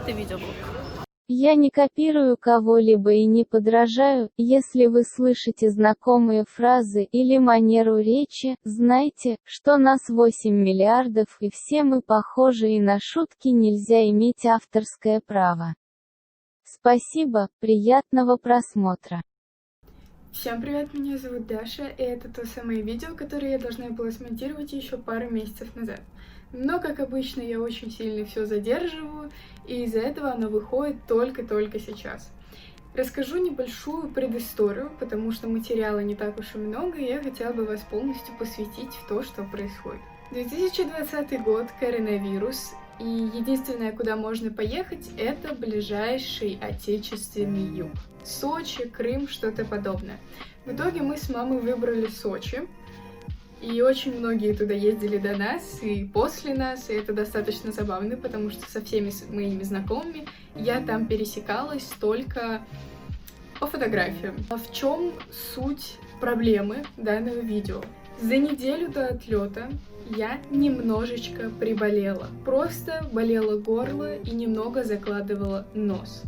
Это видеоблог. Я не копирую кого-либо и не подражаю. Если вы слышите знакомые фразы или манеру речи, знайте, что нас 8 миллиардов и все мы похожи, и на шутки нельзя иметь авторское право. Спасибо, приятного просмотра. Всем привет, меня зовут Даша, и это то самое видео, которое я должна была смонтировать еще пару месяцев назад. Но, как обычно, я очень сильно все задерживаю, и из-за этого оно выходит только-только сейчас. Расскажу небольшую предысторию, потому что материала не так уж и много, и я хотела бы вас полностью посвятить в то, что происходит. 2020 год, коронавирус, и единственное, куда можно поехать, это ближайший отечественный юг. Сочи, Крым, что-то подобное. В итоге мы с мамой выбрали Сочи, и очень многие туда ездили до нас и после нас, и это достаточно забавно, потому что со всеми моими знакомыми я там пересекалась только по фотографиям. А в чем суть проблемы данного видео? За неделю до отлета я немножечко приболела. Просто болело горло и немного закладывало нос.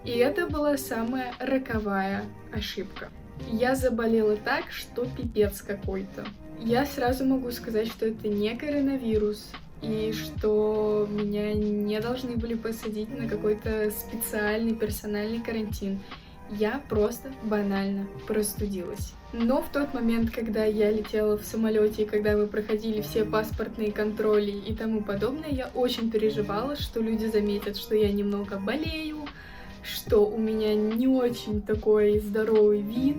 И это была самая роковая ошибка. Я заболела так, что пипец какой-то. Я сразу могу сказать, что это не коронавирус, и что меня не должны были посадить на какой-то специальный персональный карантин. Я просто банально простудилась. Но в тот момент, когда я летела в самолете, и когда мы проходили все паспортные контроли и тому подобное, я очень переживала, что люди заметят, что я немного болею, что у меня не очень такой здоровый вид.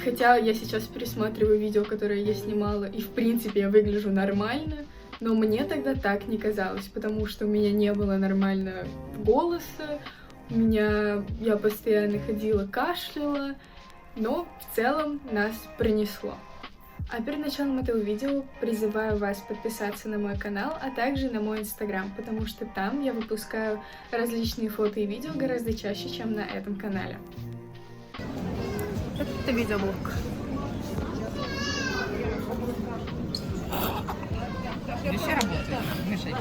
Хотя я сейчас пересматриваю видео, которое я снимала, и в принципе я выгляжу нормально, но мне тогда так не казалось, потому что у меня не было нормального голоса, я постоянно ходила, кашляла, но в целом нас пронесло. А перед началом этого видео призываю вас подписаться на мой канал, а также на мой инстаграм, потому что там я выпускаю различные фото и видео гораздо чаще, чем на этом канале. Это видеоблог. Еще работает, мешай.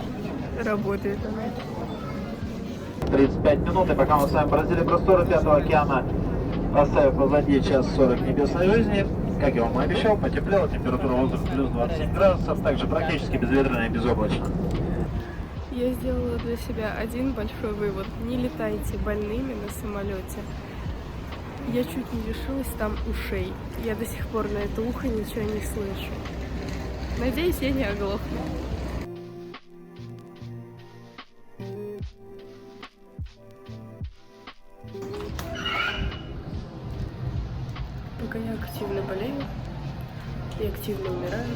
Работает она. 35 минут, и пока мы с вами бороздили просторы Пятого океана, оставив позади час 40 небесной жизни, как я вам и обещал, потеплело, температура воздуха плюс 27 градусов, также практически безветренно и безоблачно. Я сделала для себя один большой вывод. Не летайте больными на самолете. Я чуть не лишилась там ушей. Я до сих пор на это ухо ничего не слышу. Надеюсь, я не оглохну. Пока я активно болею и активно умираю,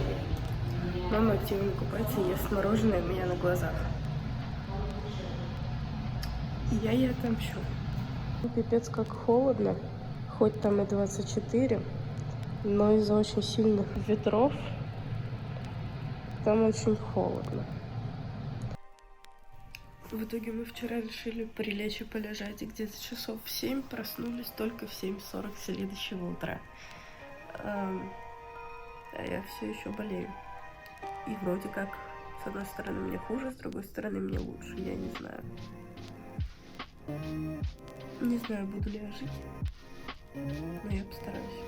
мама активно купается и ест мороженое у меня на глазах. И я ей отомщу. Пипец как холодно, хоть там и 24, но из-за очень сильных ветров там очень холодно. В итоге мы вчера решили прилечь и полежать, и где-то часов в 7 проснулись только в 7:40 следующего утра. А я все еще болею. И вроде как, с одной стороны мне хуже, с другой стороны мне лучше, я не знаю. Не знаю, буду ли я жить, но я постараюсь.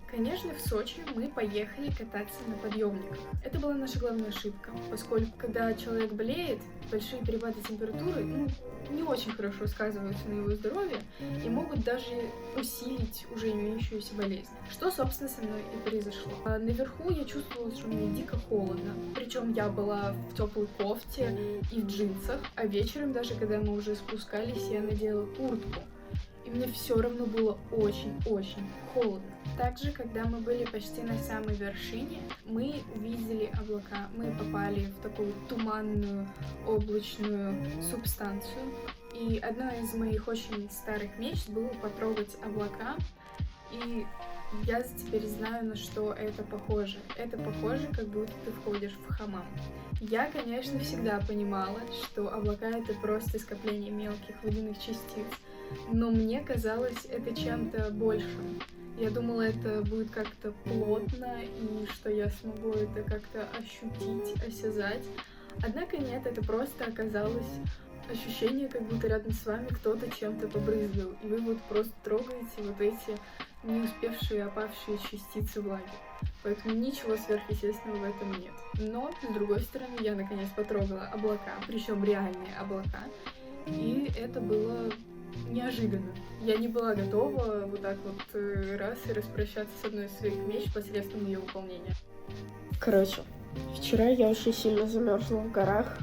Конечно, в Сочи мы поехали кататься на подъемниках. Это была наша главная ошибка, поскольку когда человек болеет, большие перепады температуры не очень хорошо сказываются на его здоровье и могут даже усилить уже имеющуюся болезнь. Что, собственно, со мной и произошло. Наверху я чувствовала, что мне дико холодно. Причем я была в теплой кофте и в джинсах, а вечером даже, когда мы уже спускались, я надела куртку. И мне все равно было очень-очень холодно. Также, когда мы были почти на самой вершине, мы увидели облака. Мы попали в такую туманную облачную субстанцию. И одна из моих очень старых мечт было потрогать облака. И я теперь знаю, на что это похоже. Это похоже, как будто ты входишь в хамам. Я, конечно, всегда понимала, что облака — это просто скопление мелких водяных частиц. Но мне казалось это чем-то большим. Я думала, это будет как-то плотно, и что я смогу это как-то ощутить, осязать. Однако нет, это просто оказалось ощущение, как будто рядом с вами кто-то чем-то побрызгал, и вы вот просто трогаете вот эти не успевшие опавшие частицы влаги. Поэтому ничего сверхъестественного в этом нет. Но, с другой стороны, я наконец потрогала облака, причем реальные облака, и это было неожиданно. Я не была готова вот так вот раз и распрощаться с одной из своих меч посредством ее выполнения. Короче, вчера я очень сильно замерзла в горах,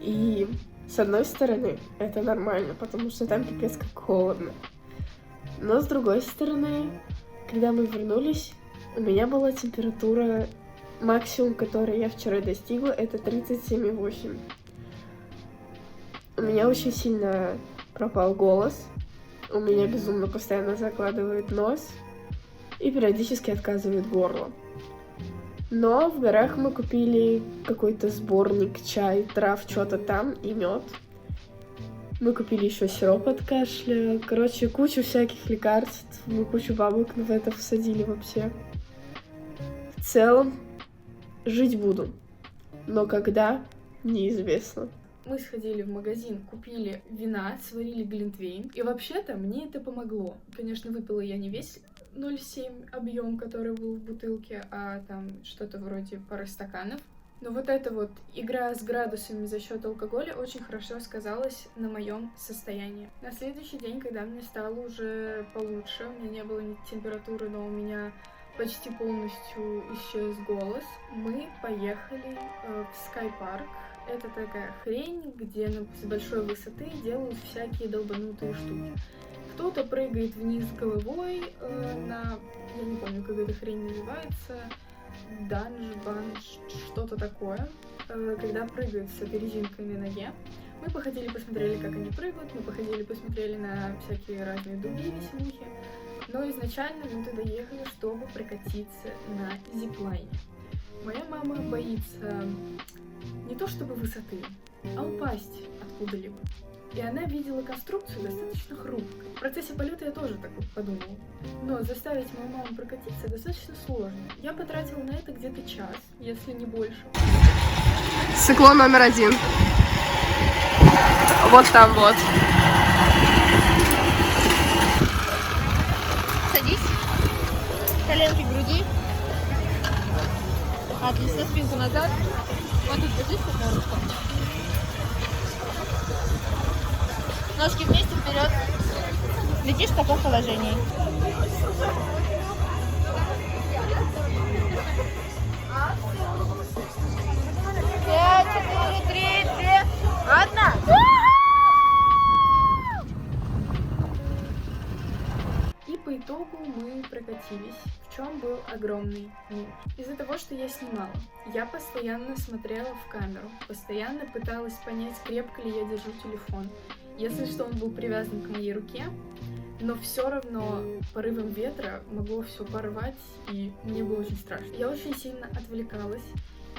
и с одной стороны это нормально, потому что там пипец как холодно. Но с другой стороны, когда мы вернулись, у меня была температура, максимум, который я вчера достигла, это 37,8. У меня очень сильно пропал голос, у меня безумно постоянно закладывает нос и периодически отказывает горло. Но в горах мы купили какой-то сборник, чай, трав, что-то там и мед. Мы купили еще сироп от кашля. Короче, кучу всяких лекарств. Мы кучу бабок в это всадили вообще. В целом, жить буду. Но когда, неизвестно. Мы сходили в магазин, купили вина, сварили глинтвейн. И вообще-то мне это помогло. Конечно, выпила я не весь 0,7 объем, который был в бутылке, а там что-то вроде пары стаканов. Но вот эта вот игра с градусами за счет алкоголя очень хорошо сказалась на моем состоянии. На следующий день, когда мне стало уже получше, у меня не было ни температуры, но у меня почти полностью исчез голос, мы поехали в скайпарк. Это такая хрень, где с большой высоты делают всякие долбанутые штуки. Кто-то прыгает вниз головой на... Я не помню, как эта хрень называется. Банж, что-то такое. Когда прыгают с этой резинкой на ноге. Мы походили, посмотрели, как они прыгают. Мы походили, посмотрели на всякие разные другие веселухи. Но изначально мы туда ехали, чтобы прокатиться на зиплайне. Моя мама боится не то чтобы высоты, а упасть откуда-либо. И она видела конструкцию достаточно хрупкой. В процессе полета я тоже так вот подумала. Но заставить мою маму прокатиться достаточно сложно. Я потратила на это где-то час, если не больше. Циклон номер 1. Вот там вот. Садись. Коленки к груди. Отлично, спинку назад. Вот тут держись, как ручка. Ножки вместе, вперед. Летишь в таком положении. Пять, 4, 3, 2, 1. И по итогу мы прокатились, в чем был огромный минус. Из-за того, что я снимала, я постоянно смотрела в камеру, постоянно пыталась понять, крепко ли я держу телефон. Если что, он был привязан к моей руке, но все равно порывом ветра могло все порвать, и мне было очень страшно. Я очень сильно отвлекалась,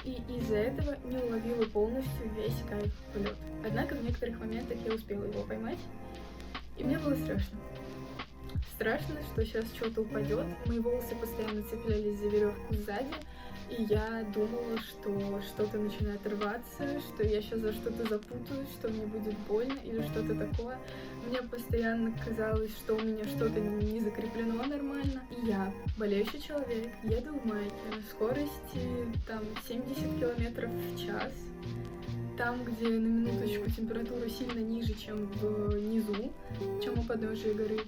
и из-за этого не уловила полностью весь кайф полета. Однако в некоторых моментах я успела его поймать, и мне было страшно. Страшно, что сейчас что-то упадет. Мои волосы постоянно цеплялись за веревку сзади, и я думала, что что-то начинает рваться, что я сейчас за что-то запутаюсь, что мне будет больно или что-то такое. Мне постоянно казалось, что у меня что-то не закреплено нормально. И я, болеющий человек, еду в майке на скорости там 70 км в час. Там, где на минуточку температура сильно ниже, чем внизу, чем у подножия горы.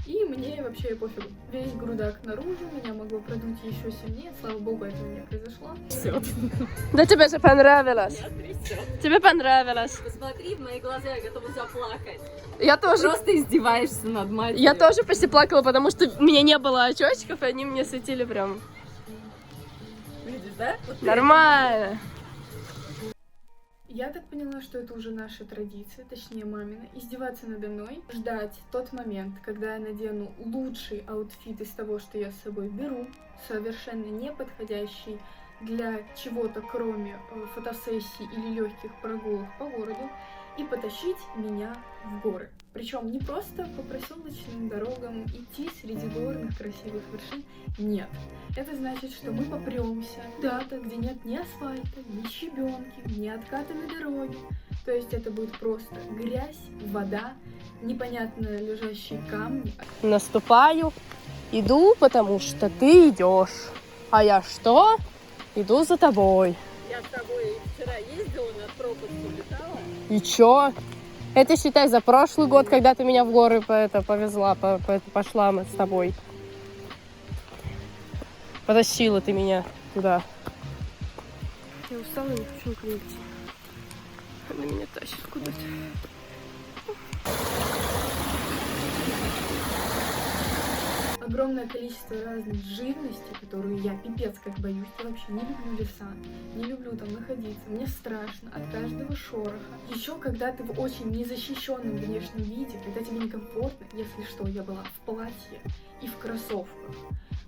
И мне вообще пофигу. Весь грудак наружу, меня могло продуть еще сильнее. Слава богу, этого не произошло. Да тебе же понравилось. Тебе понравилось. Посмотри в мои глаза, я готова заплакать. Я тоже. Просто издеваешься над матерью. Я тоже почти плакала, потому что у меня не было очечков, и они мне светили прям. Видишь, да? Вот Нормально. Я так поняла, что это уже наша традиция, точнее мамина, издеваться надо мной, ждать тот момент, когда я надену лучший аутфит из того, что я с собой беру, совершенно не подходящий для чего-то, кроме фотосессий или легких прогулок по городу, и потащить меня в горы. Причем не просто по проселочным дорогам идти среди горных красивых вершин, нет. Это значит, что мы попремся куда-то, где нет ни асфальта, ни щебенки, ни откатанной дороги. То есть это будет просто грязь, вода, непонятно лежащие камни. Наступаю, иду, потому что ты идешь. А я что? Иду за тобой. Я с тобой вчера ездила, над пропастью летала. И чё? Это, считай, за прошлый год, когда ты меня в горы повезла, пошла мы с тобой. Потащила ты меня туда. Я устала, не хочу никуда идти. Она меня тащит куда-то. Огромное количество разной живности, которую я пипец как боюсь. Я вообще не люблю леса, не люблю там находиться. Мне страшно от каждого шороха. Еще когда ты в очень незащищенном внешнем виде, когда тебе некомфортно, если что, я была в платье и в кроссовках.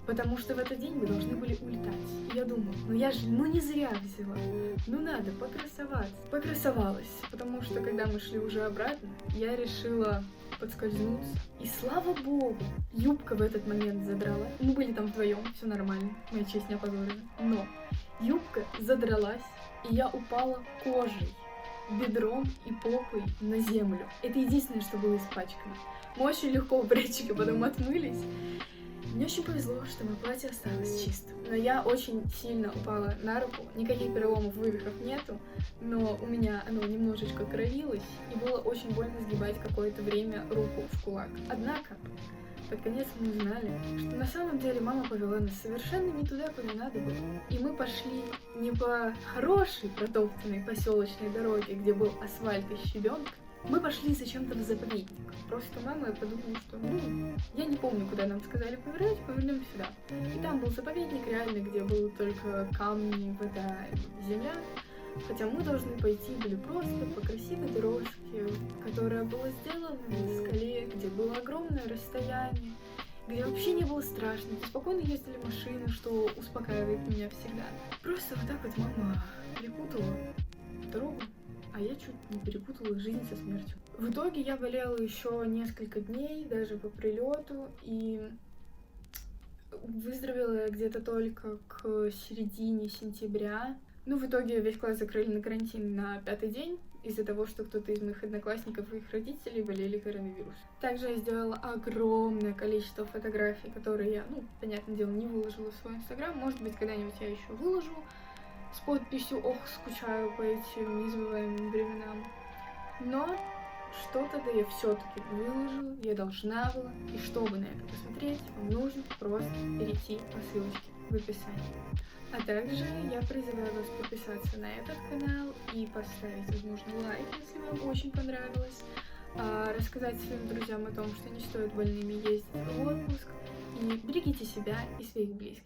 Потому что в этот день мы должны были улетать. И я думаю, я же, не зря взяла. Надо покрасоваться. Покрасовалась, потому что когда мы шли уже обратно, я решила подскользнуться. И слава богу, юбка в этот момент задрала. Мы были там вдвоем, все нормально, моя честь не опозорена. Но юбка задралась, и я упала кожей, бедром и попой на землю. Это единственное, что было испачкано. Мы очень легко в бречике потом отмылись. Мне очень повезло, что мое платье осталось чистым. Но я очень сильно упала на руку, никаких переломов, вывихов нету, но у меня оно немножечко кровилось, и было очень больно сгибать какое-то время руку в кулак. Однако, под конец мы узнали, что на самом деле мама повела нас совершенно не туда, куда надо было. И мы пошли не по хорошей протоптанной поселочной дороге, где был асфальт и щебенка, мы пошли зачем-то в заповедник. Просто мама подумала, что, я не помню, куда нам сказали повернуть, повернем сюда. И там был заповедник, реально, где было только камни, вода и земля. Хотя мы должны пойти были просто по красивой дорожке, которая была сделана на скале, где было огромное расстояние, где вообще не было страшно, где спокойно ездили машины, что успокаивает меня всегда. Просто вот так вот мама перепутала дорогу. А я чуть не перепутала жизнь со смертью. В итоге я болела еще несколько дней, даже по прилету, и выздоровела я где-то только к середине сентября. В итоге весь класс закрыли на карантин на 5-й день из-за того, что кто-то из моих одноклассников и их родителей болели коронавирусом. Также я сделала огромное количество фотографий, которые я, понятное дело, не выложила в свой инстаграм. Может быть, когда-нибудь я еще выложу с подписью «Ох, скучаю по этим незабываемым временам». Но что-то да я все-таки выложила, я должна была. И чтобы на это посмотреть, вам нужно просто перейти по ссылочке в описании. А также я призываю вас подписаться на этот канал и поставить, возможно, лайк, если вам очень понравилось. Рассказать своим друзьям о том, что не стоит больными ездить в отпуск. И берегите себя и своих близких.